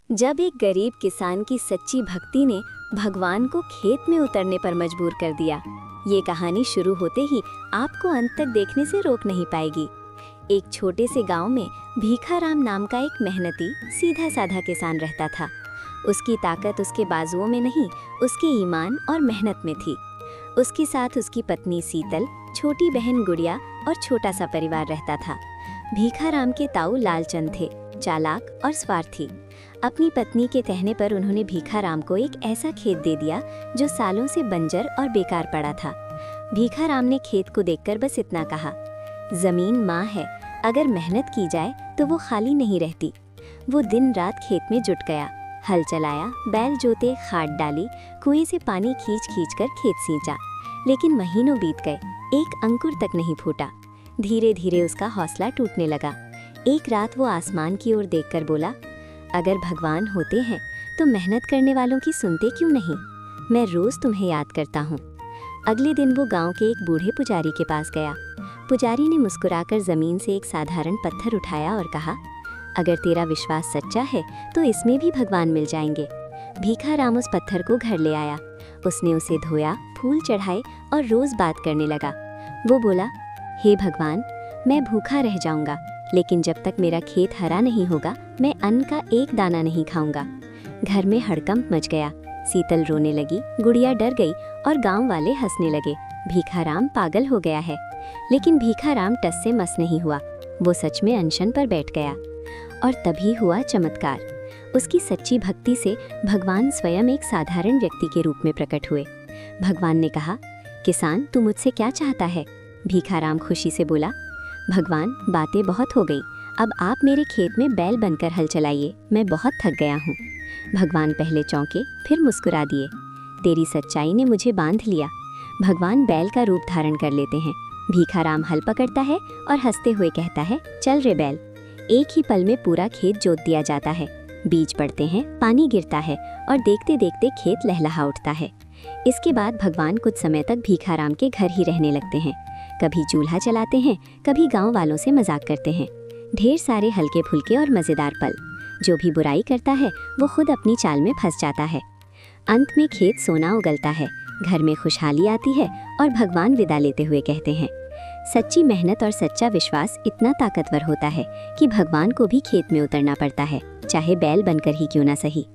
जब एक गरीब किसान की सच्ची भक्ति ने भगवान को खेत में उतरने पर मजबूर कर दिया। ये कहानी शुरू होते ही आपको अंत तक देखने से रोक नहीं पाएगी। एक छोटे से गांव में भीखाराम नाम का एक मेहनती सीधा साधा किसान रहता था। उसकी ताकत उसके बाजुओं में नहीं, उसके ईमान और मेहनत में थी। उसके साथ उसकी पत्नी सीतल, छोटी बहन गुड़िया और छोटा सा परिवार रहता था। भीखाराम के ताऊ लालचंद थे, चालाक और स्वार्थी। अपनी पत्नी के कहने पर उन्होंने भीखाराम को एक ऐसा खेत दे दिया जो सालों से बंजर और बेकार पड़ा था। भीखाराम ने खेत को देखकर बस इतना कहा, जमीन माँ है, अगर मेहनत की जाए तो वो खाली नहीं रहती। वो दिन रात खेत में जुट गया, हल चलाया, बैल जोते, खाद डाली, कुएं से पानी खींच खींच कर खेत सींचा। लेकिन महीनों बीत गए, एक अंकुर तक नहीं फूटा। धीरे धीरे उसका हौसला टूटने लगा। एक रात वो आसमान की ओर देखकर बोला, अगर भगवान होते हैं तो मेहनत करने वालों की सुनते क्यों नहीं? मैं रोज तुम्हें याद करता हूँ। अगले दिन वो गांव के एक बूढ़े पुजारी के पास गया। पुजारी ने मुस्कुराकर जमीन से एक साधारण पत्थर उठाया और कहा, अगर तेरा विश्वास सच्चा है तो इसमें भी भगवान मिल जाएंगे। भीखाराम उस पत्थर को घर ले आया। उसने उसे धोया, फूल चढ़ाए और रोज बात करने लगा। वो बोला, हे भगवान, मैं भूखा रह जाऊंगा, लेकिन जब तक मेरा खेत हरा नहीं होगा मैं अन्न का एक दाना नहीं खाऊंगा। घर में हड़कंप मच गया। सीतल रोने लगी, गुड़िया डर गई और गांव वाले हंसने लगे। भीखाराम पागल हो गया है। लेकिन भीखाराम टस से मस नहीं हुआ। वो सच में अनशन पर बैठ गया। और तभी हुआ चमत्कार। उसकी सच्ची भक्ति से भगवान स्वयं एक साधारण व्यक्ति के रूप में प्रकट हुए। भगवान ने कहा, किसान, तू मुझसे क्या चाहता है? भीखाराम खुशी से बोला, भगवान, बातें बहुत हो गई, अब आप मेरे खेत में बैल बनकर हल चलाइए, मैं बहुत थक गया हूँ। भगवान पहले चौंके, फिर मुस्कुरा दिए। तेरी सच्चाई ने मुझे बांध लिया। भगवान बैल का रूप धारण कर लेते हैं। भीखाराम हल पकड़ता है और हंसते हुए कहता है, चल रे बैल। एक ही पल में पूरा खेत जोत दिया जाता है। बीज पड़ते हैं, पानी गिरता है और देखते देखते खेत लहलहा उठता है। इसके बाद भगवान कुछ समय तक भीखाराम के घर ही रहने लगते हैं। कभी चूल्हा चलाते हैं, कभी गांव वालों से मजाक करते हैं। ढेर सारे हल्के फुल्के और मज़ेदार पल। जो भी बुराई करता है वो खुद अपनी चाल में फंस जाता है। अंत में खेत सोना उगलता है, घर में खुशहाली आती है और भगवान विदा लेते हुए कहते हैं, सच्ची मेहनत और सच्चा विश्वास इतना ताकतवर होता है कि भगवान को भी खेत में उतरना पड़ता है, चाहे बैल बनकर ही क्यों ना सही।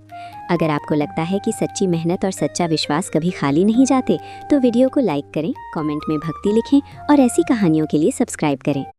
अगर आपको लगता है कि सच्ची मेहनत और सच्चा विश्वास कभी खाली नहीं जाते, तो वीडियो को लाइक करें, कमेंट में भक्ति लिखें और ऐसी कहानियों के लिए सब्सक्राइब करें।